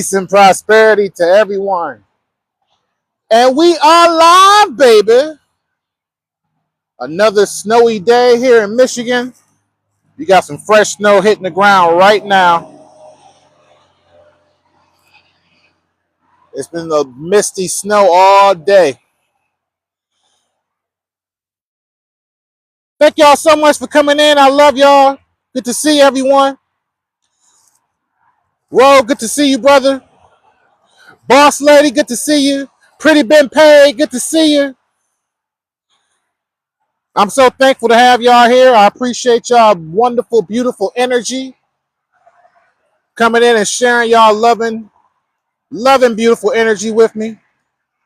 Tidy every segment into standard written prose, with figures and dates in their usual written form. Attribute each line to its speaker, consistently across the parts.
Speaker 1: Peace and prosperity to everyone. And we are live, baby. Another snowy day here in Michigan. You got some fresh snow hitting the ground right now. It's been a misty snow all day. Thank y'all so much for coming in. I love y'all. Good to see everyone. Ro, good to see you, brother. Boss lady, good to see you. Pretty Ben Pay, good to see you. I'm so thankful to have y'all here. I appreciate y'all wonderful, beautiful energy. Coming in and sharing y'all loving, beautiful energy with me.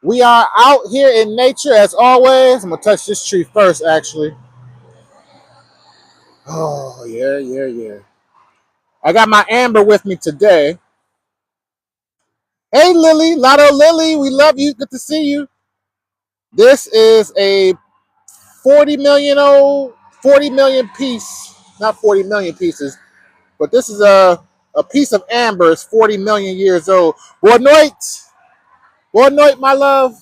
Speaker 1: We are out here in nature as always. I'm going to touch this tree first, actually. Oh, yeah. I got my Amber with me today. Hey, Lily, Lotto Lily, we love you. Good to see you. This is a 40 million piece, not 40 million pieces, but this is a piece of amber. It's 40 million years old. Boa noite, my love.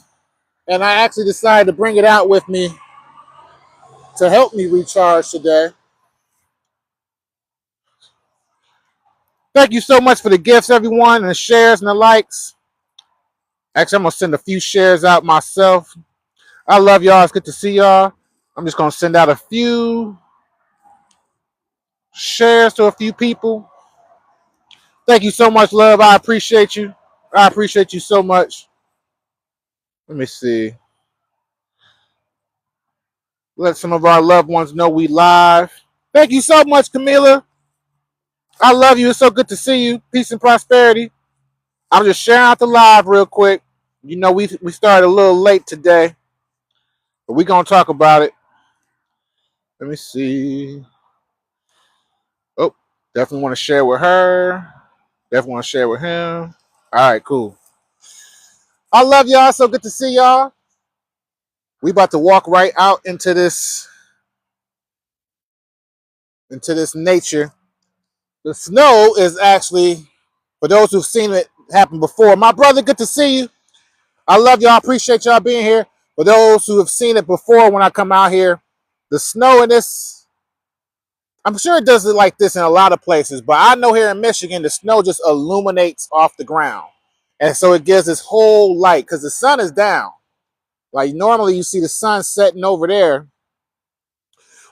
Speaker 1: And I actually decided to bring it out with me to help me recharge today. Thank you so much for the gifts, everyone, and the shares and the likes. Actually, I'm going to send a few shares out myself. I love y'all. It's good to see y'all. I'm just going to send out a few shares to a few people. Thank you so much, love. I appreciate you. I appreciate you so much. Let me see. Let some of our loved ones know we live. Thank you so much, Camila. I love you. It's so good to see you. Peace and prosperity. I'm just sharing out the live real quick. You know, we started a little late today, but we're going to talk about it. Let me see. Oh, definitely want to share with her. Definitely want to share with him. All right, cool. I love y'all. So good to see y'all. We about to walk right out into this nature. The snow is actually, for those who've seen it happen before. My brother, good to see you. I love y'all. Appreciate y'all being here. For those who have seen it before, when I come out here, the snow in this, I'm sure it does it like this in a lot of places, but I know here in Michigan, the snow just illuminates off the ground. And so it gives this whole light because the sun is down. Like normally you see the sun setting over there.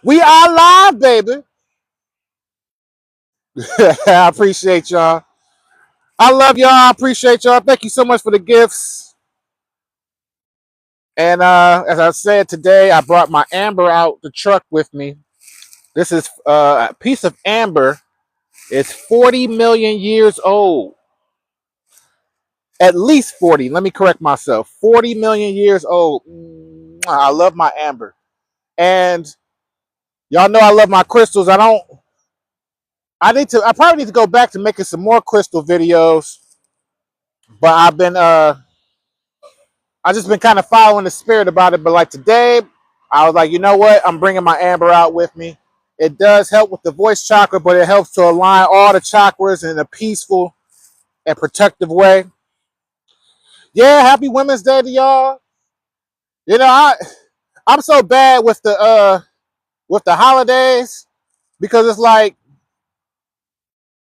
Speaker 1: We are live, baby. I appreciate y'all. I love y'all. I appreciate y'all. Thank you so much for the gifts. And as I said today, I brought my amber out the truck with me. This is a piece of amber. It's 40 million years old. At least 40. Let me correct myself. 40 million years old. I love my amber. And y'all know I love my crystals. I probably need to go back to making some more crystal videos. But I just been kind of following the spirit about it. But like today, I was like, you know what? I'm bringing my amber out with me. It does help with the voice chakra, but it helps to align all the chakras in a peaceful and protective way. Yeah, happy Women's Day to y'all. You know, I'm so bad with the holidays because it's like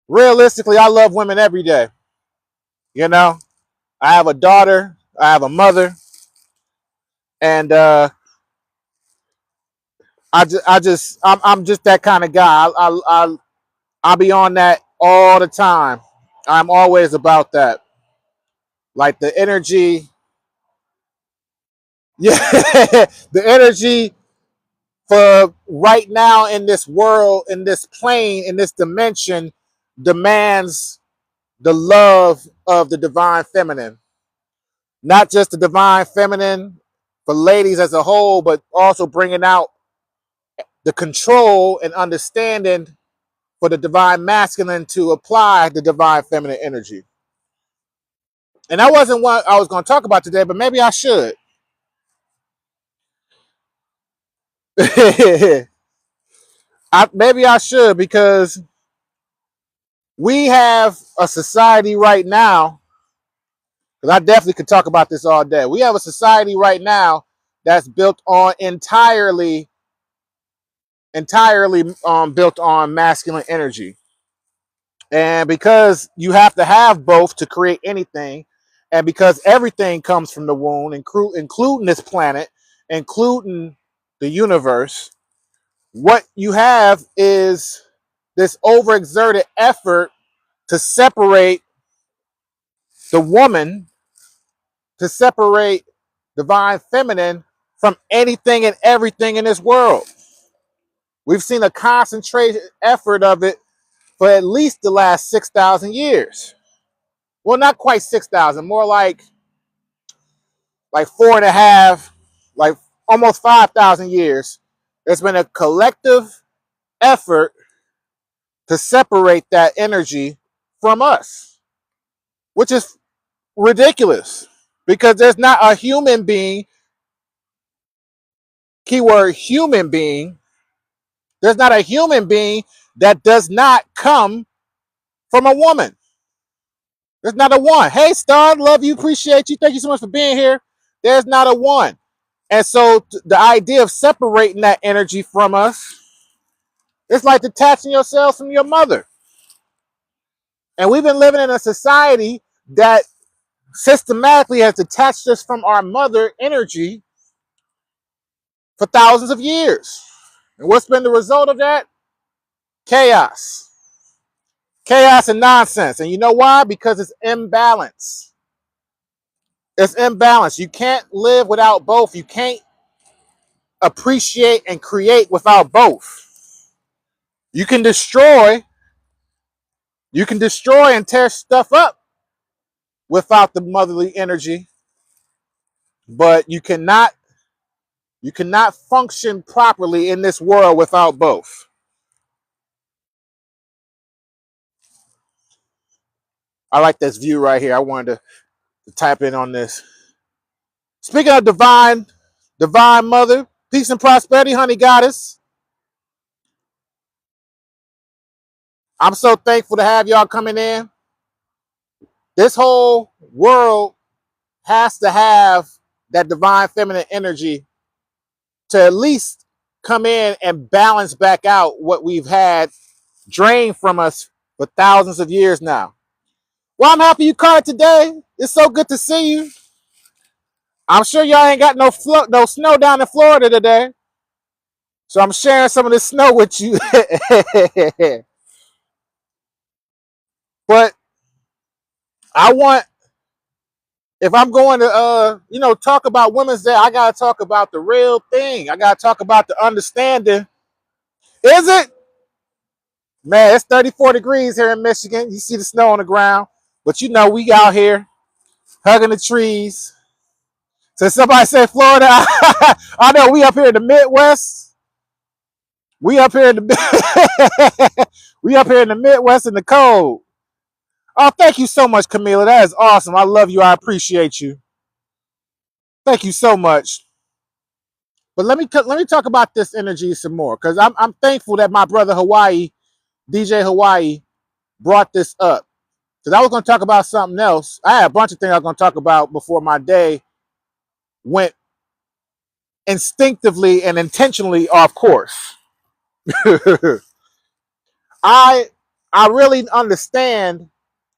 Speaker 1: realistically, I love women every day. You know, I have a daughter, I have a mother, and I'm just that kind of guy. I'll be on that all the time. I'm always about that. Like the energy, yeah, the energy for right now in this world, in this plane, in this dimension, demands the love of the divine feminine. Not just the divine feminine for ladies as a whole, but also bringing out the control and understanding for the divine masculine to apply the divine feminine energy. And that wasn't what I was going to talk about today, but maybe I should. Maybe I should, because we have a society right now Because I definitely could talk about this all day. We have a society right now that's built on entirely built on masculine energy. And because you have to have both to create anything, and because everything comes from the womb, including this planet, including the universe, what you have is this overexerted effort to separate the woman, to separate divine feminine from anything and everything in this world. We've seen a concentrated effort of it for at least the last 6,000 years. Well, not quite 6,000, more like 4.5, like almost 5,000 years. There's been a collective effort to separate that energy from us, which is ridiculous because there's not a human being, keyword human being, there's not a human being that does not come from a woman. There's not a one. Hey, Star, love you, appreciate you. Thank you so much for being here. There's not a one. And so the idea of separating that energy from us, it's like detaching yourselves from your mother. And we've been living in a society that systematically has detached us from our mother energy for thousands of years. And what's been the result of that? Chaos. Chaos and nonsense. And you know why? Because it's imbalance. It's imbalance. You can't live without both. You can't appreciate and create without both. You can destroy and tear stuff up without the motherly energy, but you cannot function properly in this world without both. I like this view right here. I wanted to type in on this. Speaking of divine mother, peace and prosperity, honey goddess. I'm so thankful to have y'all coming in. This whole world has to have that divine feminine energy to at least come in and balance back out what we've had drained from us for thousands of years now. Well, I'm happy you caught it today. It's so good to see you. I'm sure y'all ain't got no snow down in Florida today. So I'm sharing some of this snow with you. But I want, if I'm going to talk about Women's Day, I gotta talk about the real thing. I gotta talk about the understanding. Is it? Man, it's 34 degrees here in Michigan. You see the snow on the ground. But we out here hugging the trees. So somebody say Florida. I know we up here in the Midwest. We up here in the we up here in the Midwest in the cold. Oh, thank you so much, Camila. That is awesome. I love you. I appreciate you. Thank you so much. But let me talk about this energy some more because I'm thankful that my brother Hawaii, DJ Hawaii, brought this up. Because I was going to talk about something else. I had a bunch of things I was going to talk about before my day went instinctively and intentionally off course. I really understand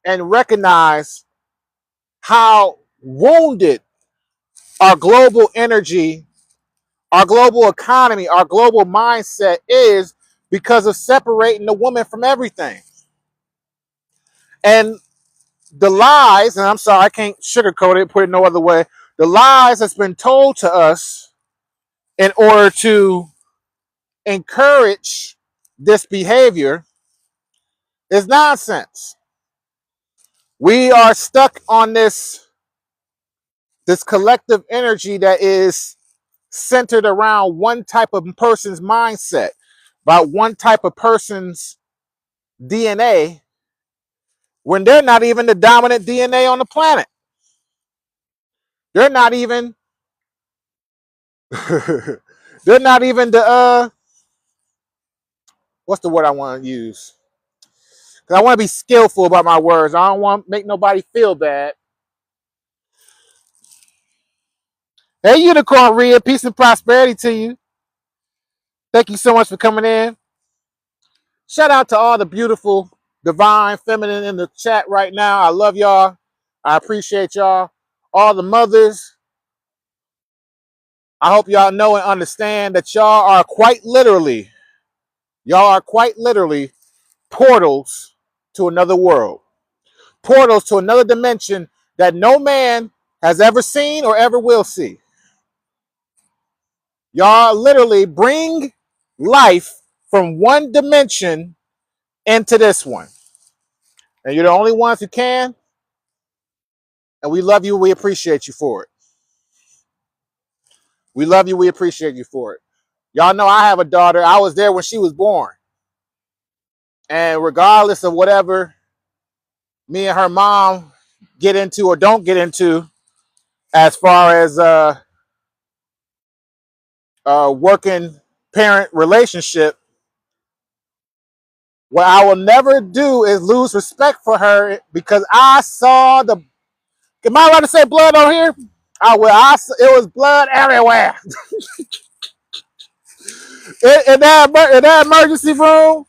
Speaker 1: and recognize how wounded our global energy, our global economy, our global mindset is because of separating the woman from everything. And the lies, and I'm sorry, I can't sugarcoat it, put it no other way. The lies that's been told to us in order to encourage this behavior is nonsense. We are stuck on this collective energy that is centered around one type of person's mindset, about one type of person's DNA, when they're not even the dominant DNA on the planet. They're not even they're not even the what's the word I want to use? Because I want to be skillful about my words. I don't want to make nobody feel bad. Hey, Unicorn Rhea, peace and prosperity to you. Thank you so much for coming in. Shout out to all the beautiful, divine, feminine in the chat right now. I love y'all. I appreciate y'all. All the mothers, I hope y'all know and understand that y'all are quite literally portals to another world, portals to another dimension that no man has ever seen or ever will see. Y'all literally bring life from one dimension into this one. And you're the only ones who can. And we love you. We appreciate you for it. We love you. We appreciate you for it. Y'all know I have a daughter. I was there when she was born. And regardless of whatever me and her mom get into or don't get into, as far as working parent relationship, what I will never do is lose respect for her because I saw the. Am I allowed to say blood on here? It was blood everywhere. In that emergency room,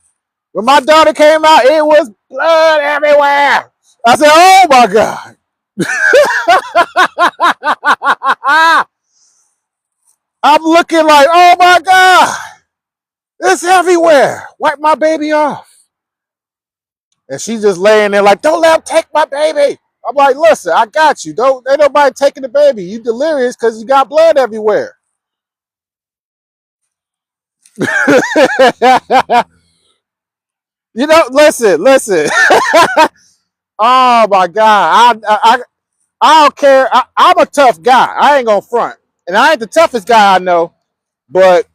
Speaker 1: when my daughter came out, it was blood everywhere. I said, "Oh my God!" I'm looking like, "Oh my God, it's everywhere." Wipe my baby off, and she's just laying there like, "Don't let him take my baby." I'm like, "Listen, I got you. Ain't nobody taking the baby. You delirious because you got blood everywhere." Listen. Oh my God, I don't care. I'm a tough guy. I ain't gonna front, and I ain't the toughest guy I know, but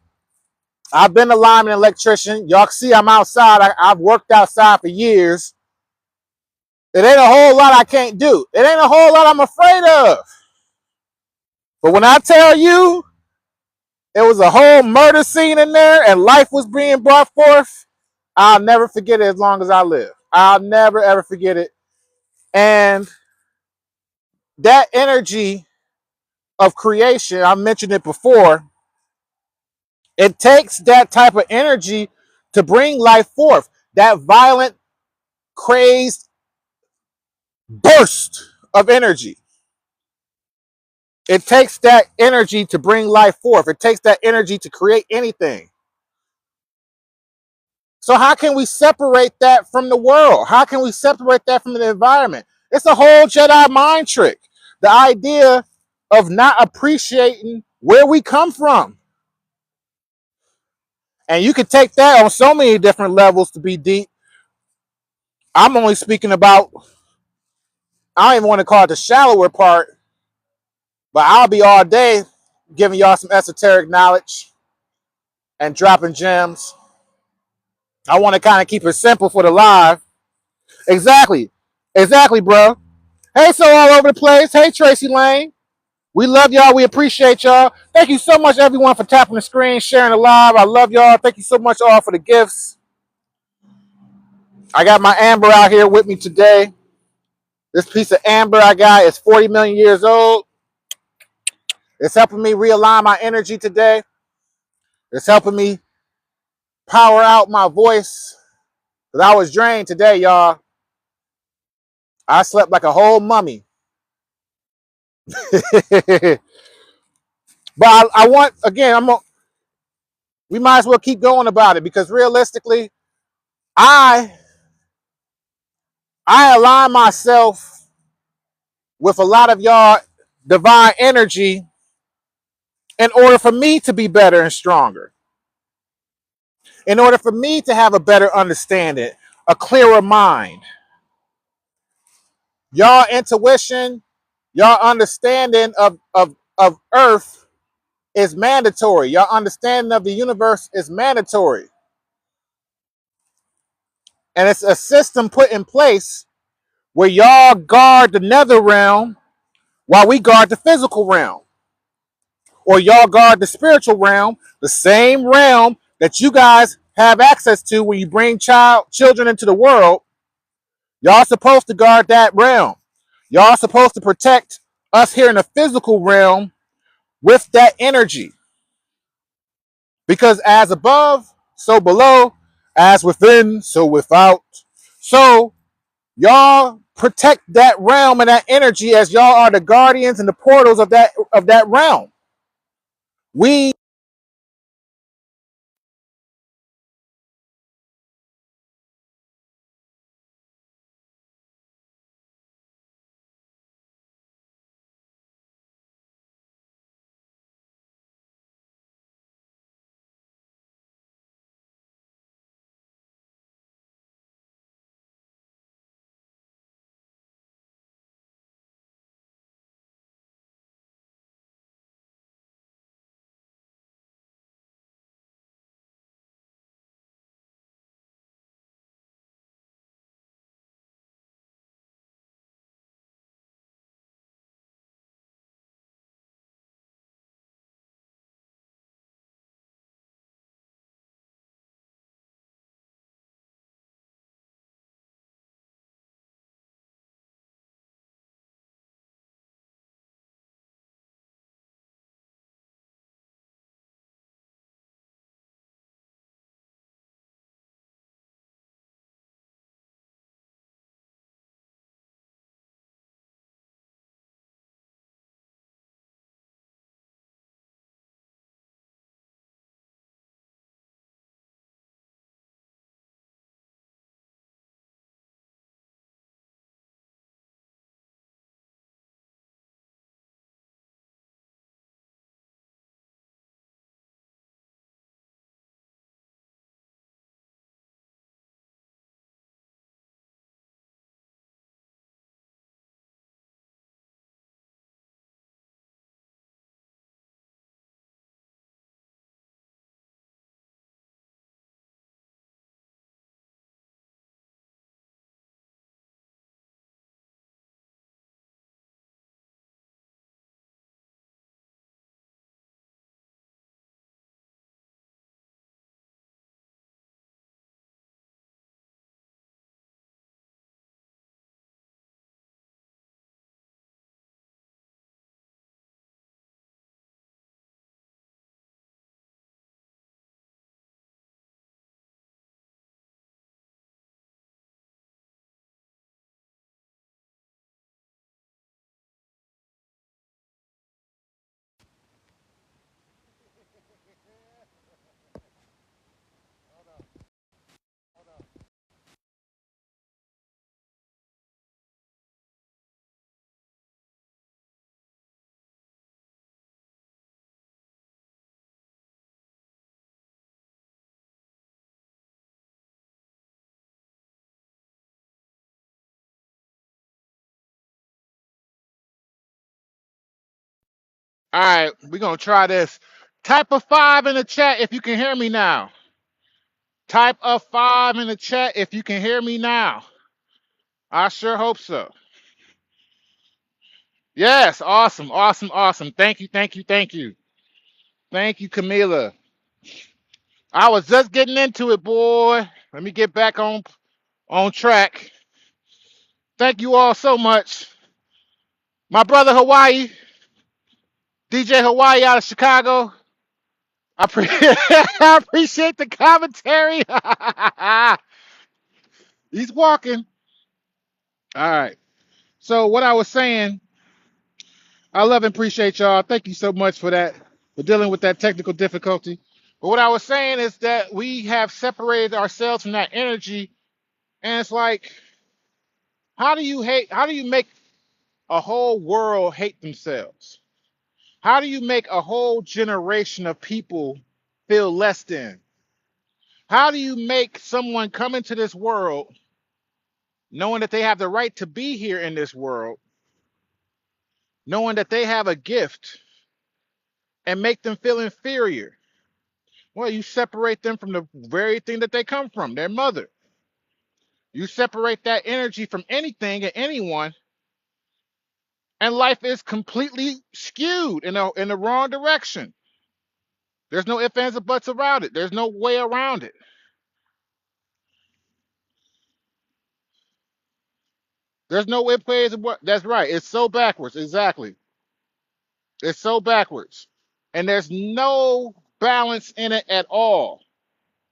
Speaker 1: I've been a lineman and electrician. Y'all can see I'm outside. I've worked outside for years. It ain't a whole lot I can't do. It ain't a whole lot I'm afraid of. But when I tell you it was a whole murder scene in there and life was being brought forth, I'll never forget it as long as I live. I'll never, ever forget it. And that energy of creation, I mentioned it before, it takes that type of energy to bring life forth. That violent, crazed burst of energy. It takes that energy to bring life forth. It takes that energy to create anything. So how can we separate that from the world? How can we separate that from the environment? It's a whole Jedi mind trick. The idea of not appreciating where we come from. And you can take that on so many different levels to be deep. I'm only speaking about, I don't even want to call it the shallower part, but I'll be all day giving y'all some esoteric knowledge and dropping gems. I want to kind of keep it simple for the live. Exactly, bro. Hey, so all over the place. Hey, Tracy Lane. We love y'all. We appreciate y'all. Thank you so much, everyone, for tapping the screen, sharing the live. I love y'all. Thank you so much, all, for the gifts. I got my amber out here with me today. This piece of amber I got is 40 million years old. It's helping me realign my energy today. It's helping me power out my voice. Because I was drained today, y'all. I slept like a whole mummy. But I want, again, we might as well keep going about it because realistically, I align myself with a lot of y'all divine energy in order for me to be better and stronger. In order for me to have a better understanding, a clearer mind. Y'all intuition, y'all understanding of Earth is mandatory. Your understanding of the universe is mandatory. And it's a system put in place where y'all guard the nether realm while we guard the physical realm. Or y'all guard the spiritual realm, the same realm that you guys have access to when you bring children into the world. Y'all supposed to guard that realm. Y'all supposed to protect us here in the physical realm with that energy. Because as above, so below, as within, so without. So y'all protect that realm and that energy as y'all are the guardians and the portals of that realm. We all right, we're gonna try this. Type a 5 in the chat if you can hear me now. Type a 5 in the chat if you can hear me now. I sure hope so. Yes, awesome, awesome, awesome. Thank you, thank you, thank you. Thank you, Camila. I was just getting into it, boy. Let me get back on track. Thank you all so much. My brother Hawaii, DJ Hawaii out of Chicago. I appreciate the commentary. He's walking. All right. So what I was saying, I love and appreciate y'all. Thank you so much for that, for dealing with that technical difficulty. But what I was saying is that we have separated ourselves from that energy, and it's like, how do you hate? How do you make a whole world hate themselves? How do you make a whole generation of people feel less than? How do you make someone come into this world knowing that they have the right to be here in this world, knowing that they have a gift, and make them feel inferior? Well, you separate them from the very thing that they come from, their mother. You separate that energy from anything and anyone, and life is completely skewed in the wrong direction. There's no ifs, ands, or buts around it. There's no way around it. There's no ifs, ands, or buts. That's right. It's so backwards. Exactly. It's so backwards. And there's no balance in it at all.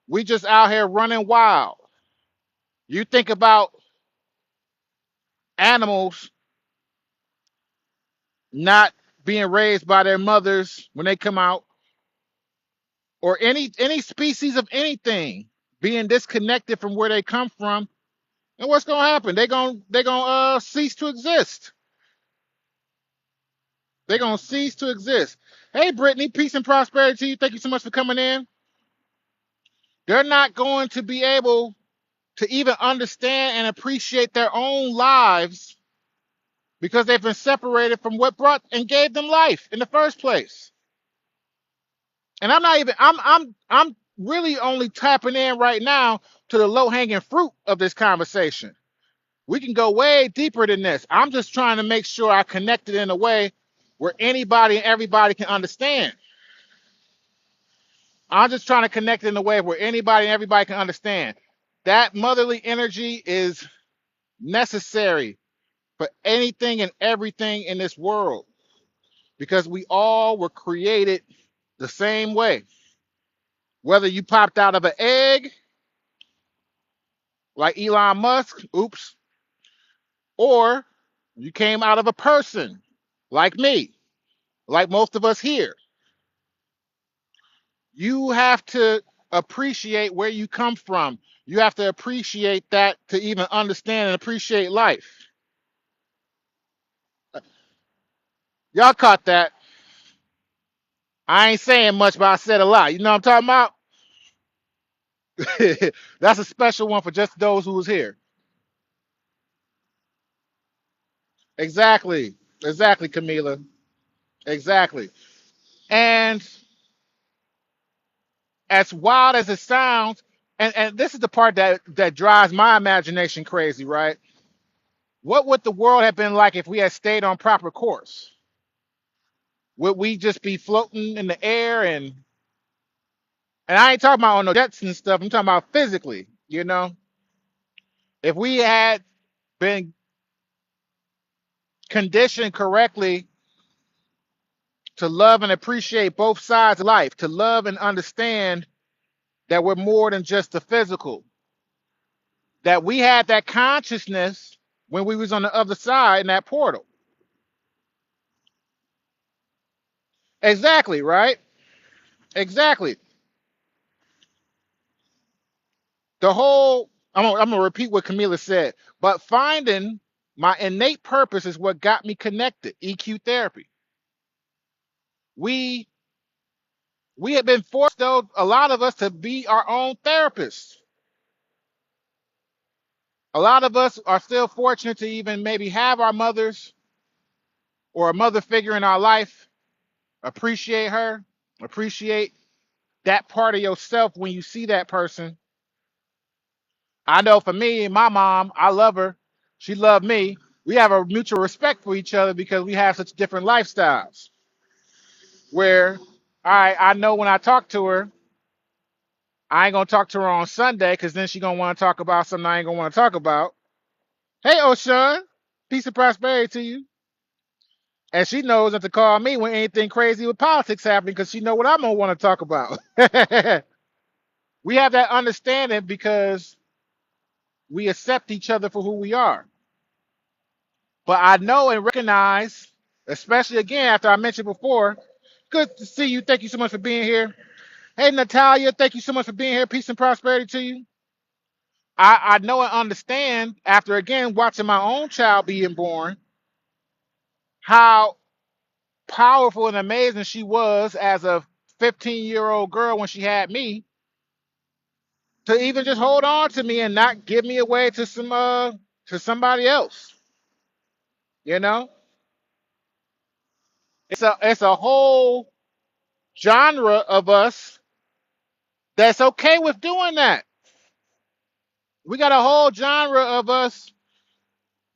Speaker 1: We just out here running wild. You think about animals not being raised by their mothers when they come out, or any species of anything being disconnected from where they come from, and what's gonna happen? They're gonna cease to exist. They're gonna cease to exist. Hey Brittany, peace and prosperity to you. Thank you so much for coming in. They're not going to be able to even understand and appreciate their own lives because they've been separated from what brought and gave them life in the first place. And I'm not even I'm really only tapping in right now to the low-hanging fruit of this conversation. We can go way deeper than this. I'm just trying to make sure I connect it in a way where anybody and everybody can understand. I'm just trying to connect it in a way where anybody and everybody can understand. That motherly energy is necessary for anything and everything in this world because we all were created the same way. Whether you popped out of an egg, like Elon Musk, oops, or you came out of a person, like me, like most of us here. You have to appreciate where you come from. You have to appreciate that to even understand and appreciate life. Y'all caught that. I ain't saying much, but I said a lot. You know what I'm talking about? That's a special one for just those who was here. Exactly. Exactly, Camila. Exactly. And as wild as it sounds, and this is the part that drives my imagination crazy, right? What would the world have been like if we had stayed on proper course? Would we just be floating in the air and I ain't talking about on no jets and stuff, I'm talking about physically, you know? If we had been conditioned correctly to love and appreciate both sides of life, to love and understand that we're more than just the physical, that we had that consciousness when we was on the other side in that portal. Exactly, right? Exactly. The whole, I'm gonna repeat what Camila said, but finding my innate purpose is what got me connected. EQ therapy. We we have been forced, though, a lot of us to be our own therapists. A lot of us are still fortunate to even maybe have our mothers or a mother figure in our life. Appreciate her, appreciate that part of yourself when you see that person. I know for me and my mom, I love her. She loved me. We have a mutual respect for each other because we have such different lifestyles. Where I know when I talk to her, I ain't gonna talk to her on Sunday because then she gonna want to talk about something I ain't gonna want to talk about. Hey, O'Shawn, peace and prosperity to you. And she knows not to call me when anything crazy with politics happening because she know what I'm gonna want to talk about. We have that understanding because we accept each other for who we are. But I know and recognize, especially again after I mentioned before, good to see you. Thank you so much for being here. Hey, Natalia, thank you so much for being here. Peace and prosperity to you. I know and understand after again watching my own child being born how powerful and amazing she was as a 15-year-old girl when she had me to even just hold on to me and not give me away to somebody else. You know, it's a whole genre of us that's okay with doing that. We got a whole genre of us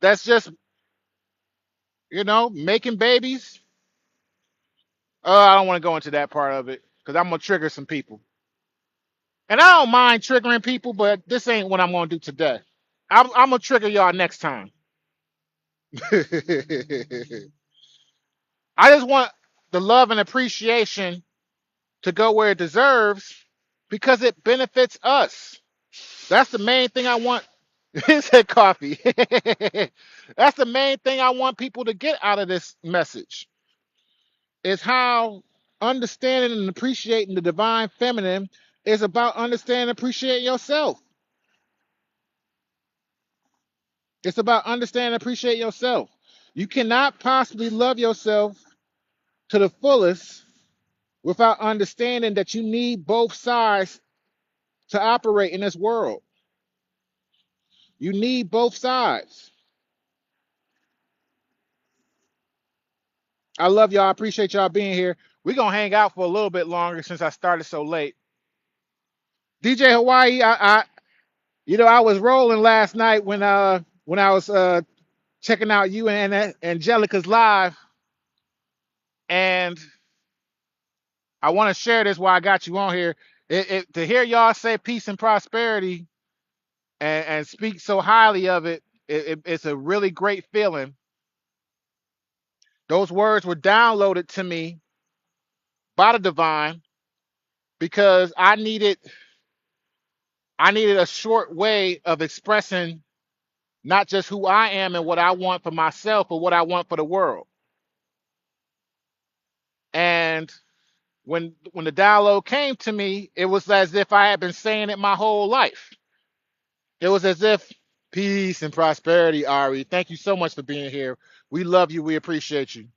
Speaker 1: that's just, making babies. I don't want to go into that part of it because I'm gonna trigger some people, and I don't mind triggering people, but this ain't what I'm gonna do today. I'm gonna trigger y'all next time. I just want the love and appreciation to go where it deserves because it benefits us. That's the main thing I want. He said coffee. That's the main thing I want people to get out of this message is how understanding and appreciating the divine feminine is about understanding and appreciating yourself. It's about understanding and appreciating yourself. You cannot possibly love yourself to the fullest without understanding that you need both sides to operate in this world. You need both sides. I love y'all. I appreciate y'all being here. We're gonna hang out for a little bit longer since I started so late. DJ Hawaii, I was rolling last night when I was checking out you and Angelica's live, and I want to share this while I got you on here. To hear y'all say peace and prosperity and speak so highly of it, it's a really great feeling. Those words were downloaded to me by the divine because I needed a short way of expressing not just who I am and what I want for myself, but what I want for the world. And when the download came to me, it was as if I had been saying it my whole life. It was as if peace and prosperity, Ari. Thank you so much for being here. We love you. We appreciate you.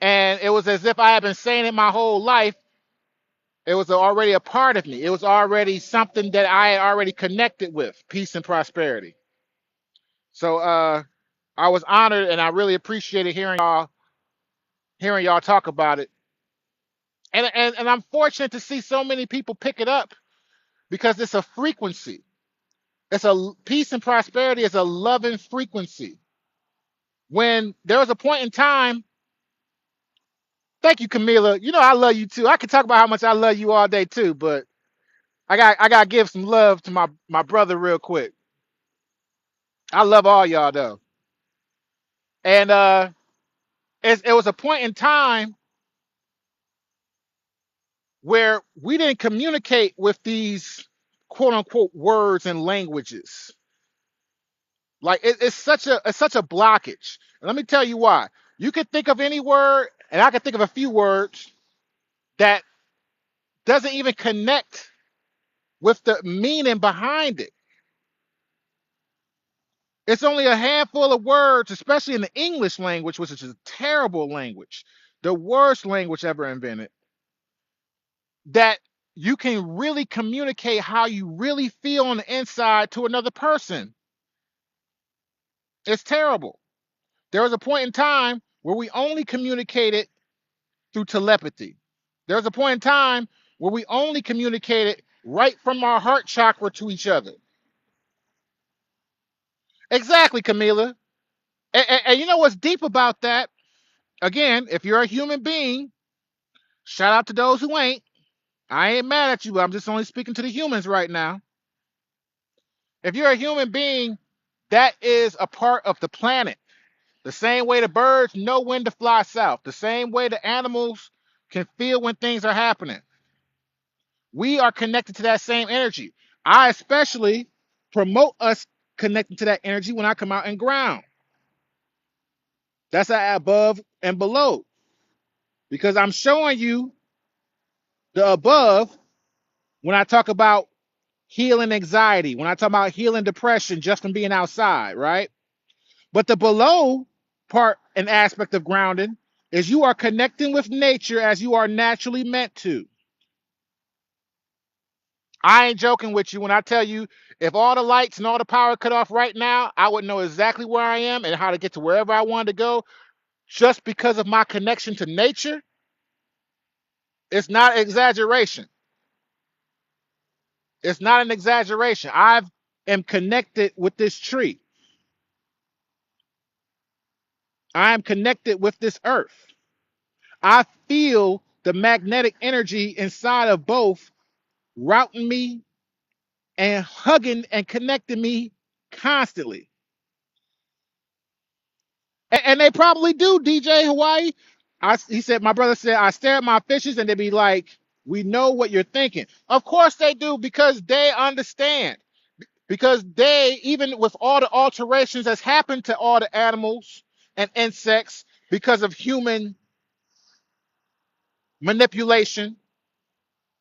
Speaker 1: And it was as if I had been saying it my whole life. It was already a part of me. It was already something that I had already connected with, peace and prosperity. So I was honored and I really appreciated hearing y'all talk about it. And I'm fortunate to see so many people pick it up because it's a frequency. It's a peace and prosperity is a loving frequency. When there was a point in time, thank you, Camila. You know I love you too. I could talk about how much I love you all day too, but I gotta give some love to my brother real quick. I love all y'all though. And it was a point in time where we didn't communicate with these quote unquote words and languages. Like it's such a blockage. And let me tell you why. You could think of any word, and I could think of a few words that doesn't even connect with the meaning behind it. It's only a handful of words, especially in the English language, which is a terrible language, the worst language ever invented, that you can really communicate how you really feel on the inside to another person. It's terrible. There was a point in time where we only communicated through telepathy. There was a point in time where we only communicated right from our heart chakra to each other. Exactly, Camila. And you know what's deep about that? Again, if you're a human being, shout out to those who ain't. I ain't mad at you, but I'm just only speaking to the humans right now. If you're a human being, that is a part of the planet. The same way the birds know when to fly south, the same way the animals can feel when things are happening. We are connected to that same energy. I especially promote us connecting to that energy when I come out and ground. That's above and below. Because I'm showing you the above when I talk about healing anxiety, when I talk about healing depression just from being outside, right? But the below part and aspect of grounding is you are connecting with nature as you are naturally meant to. I ain't joking with you when I tell you if all the lights and all the power cut off right now, I would know exactly where I am and how to get to wherever I wanted to go just because of my connection to nature. It's not exaggeration. It's not an exaggeration. I am connected with this tree. I am connected with this earth. I feel the magnetic energy inside of both routing me and hugging and connecting me constantly. And they probably do, DJ Hawaii. He said, my brother said, I stare at my fishes and they be like, we know what you're thinking. Of course they do, because they understand. Because they, even with all the alterations that's happened to all the animals and insects because of human manipulation,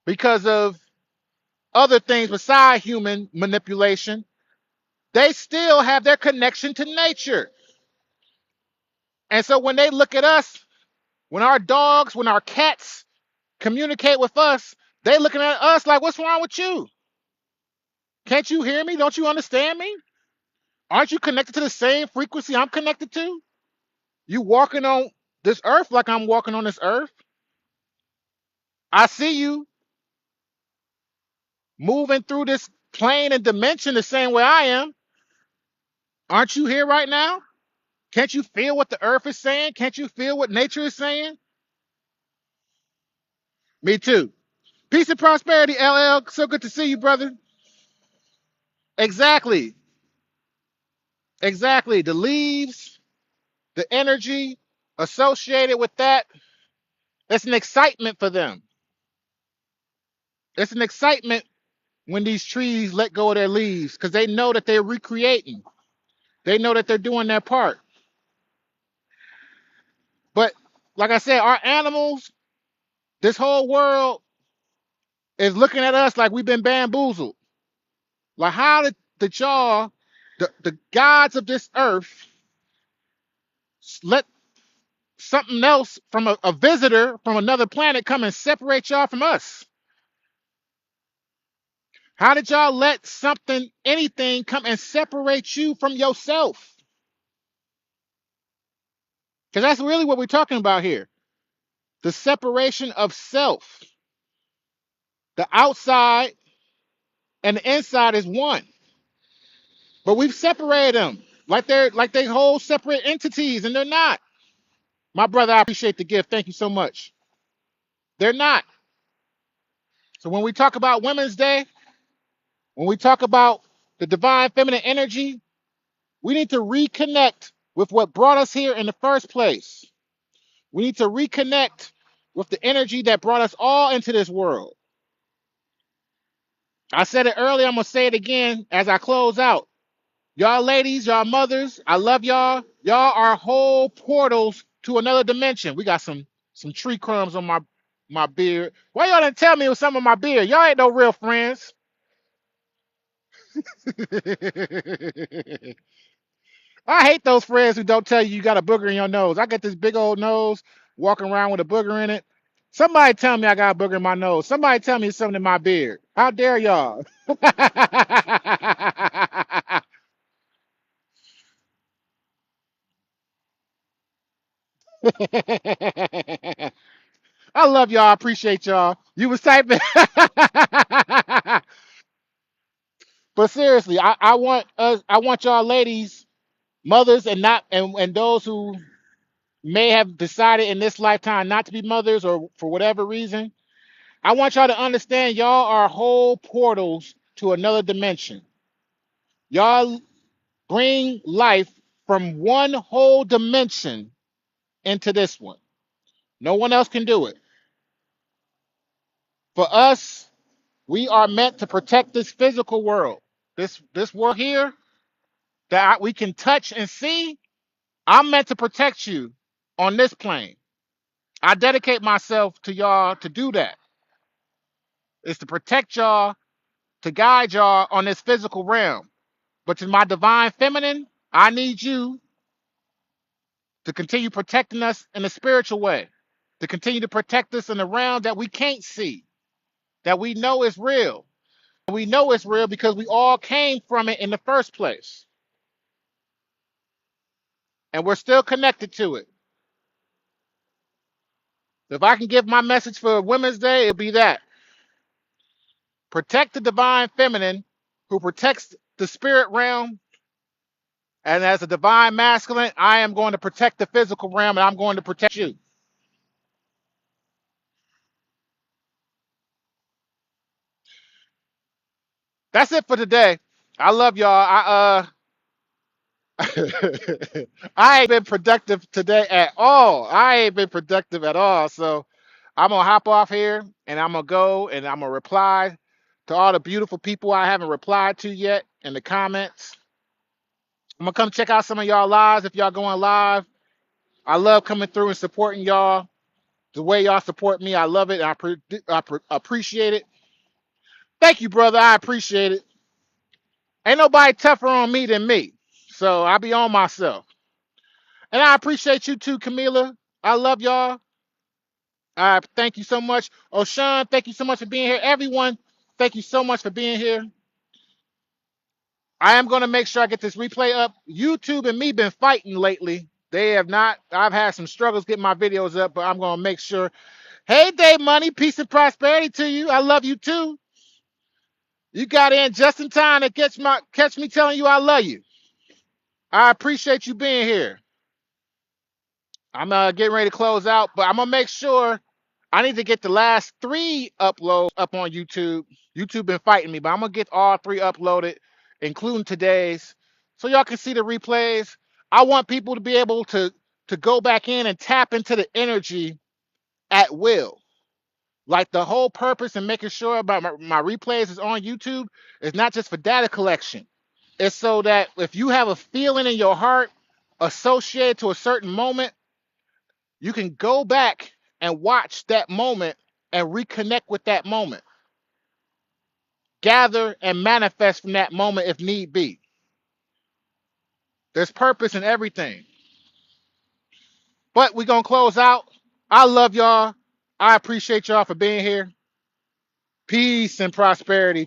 Speaker 1: because of other things beside human manipulation, they still have their connection to nature. And so when they look at us, when our dogs, when our cats communicate with us, they looking at us like, what's wrong with you? Can't you hear me? Don't you understand me? Aren't you connected to the same frequency I'm connected to? You walking on this earth like I'm walking on this earth. I see you moving through this plane and dimension the same way I am. Aren't you here right now? Can't you feel what the earth is saying? Can't you feel what nature is saying? Me too. Peace and prosperity, LL. So good to see you, brother. Exactly. Exactly. The leaves, the energy associated with that, it's an excitement for them. It's an excitement when these trees let go of their leaves because they know that they're recreating. They know that they're doing their part. But like I said, our animals, this whole world is looking at us like we've been bamboozled. Like how did y'all, the gods of this earth, let something else from a visitor from another planet come and separate y'all from us? How did y'all let something, anything come and separate you from yourself? Because that's really what we're talking about here. The separation of self. The outside and the inside is one. But we've separated them like they whole separate entities, and they're not. My brother, I appreciate the gift. Thank you so much. They're not. So when we talk about Women's Day, when we talk about the divine feminine energy, we need to reconnect with what brought us here in the first place. We need to reconnect with the energy that brought us all into this world. I said it earlier, I'm going to say it again as I close out. Y'all ladies, y'all mothers, I love y'all. Y'all are whole portals to another dimension. We got some tree crumbs on my beard. Why y'all didn't tell me it was some of my beard? Y'all ain't no real friends. I hate those friends who don't tell you you got a booger in your nose. I got this big old nose, walking around with a booger in it. Somebody tell me I got a booger in my nose. Somebody tell me it's something in my beard. How dare y'all? I love y'all. I appreciate y'all. You was typing. But seriously, I want y'all ladies, mothers, and not and those who may have decided in this lifetime not to be mothers or for whatever reason. I want y'all to understand y'all are whole portals to another dimension. Y'all bring life from one whole dimension into this one. No one else can do it. For us, we are meant to protect this physical world. This world here that we can touch and see. I'm meant to protect you on this plane. I dedicate myself to y'all to do that. It's to protect y'all, to guide y'all on this physical realm. But to my divine feminine, I need you to continue protecting us in a spiritual way, to continue to protect us in the realm that we can't see, that we know is real. We know it's real because we all came from it in the first place. And we're still connected to it. If I can give my message for Women's Day, it'll be that. Protect the divine feminine who protects the spirit realm. And as a divine masculine, I am going to protect the physical realm and I'm going to protect you. That's it for today. I love y'all. I ain't been productive today at all. I ain't been productive at all. So I'm gonna hop off here and I'm gonna go and I'm gonna reply to all the beautiful people I haven't replied to yet in the comments. I'm gonna come check out some of y'all lives if y'all going live. I love coming through and supporting y'all. The way y'all support me, I love it. Appreciate it. Thank you, brother. I appreciate it. Ain't nobody tougher on me than me. So I be on myself. And I appreciate you too, Camila. I love y'all. I thank you so much. O'Shawn, thank you so much for being here. Everyone, thank you so much for being here. I am going to make sure I get this replay up. YouTube and me been fighting lately. They have not. I've had some struggles getting my videos up, but I'm going to make sure. Hey, Dave Money, peace and prosperity to you. I love you too. You got in just in time to catch me telling you I love you. I appreciate you being here. I'm getting ready to close out, but I'm gonna make sure I need to get the last 3 uploads up on YouTube. YouTube been fighting me, but I'm gonna get all 3 uploaded, including today's, so y'all can see the replays. I want people to be able to go back in and tap into the energy at will. Like the whole purpose and making sure about my replays is on YouTube is not just for data collection. It's so that if you have a feeling in your heart associated to a certain moment, you can go back and watch that moment and reconnect with that moment. Gather and manifest from that moment if need be. There's purpose in everything. But we're going to close out. I love y'all. I appreciate y'all for being here. Peace and prosperity.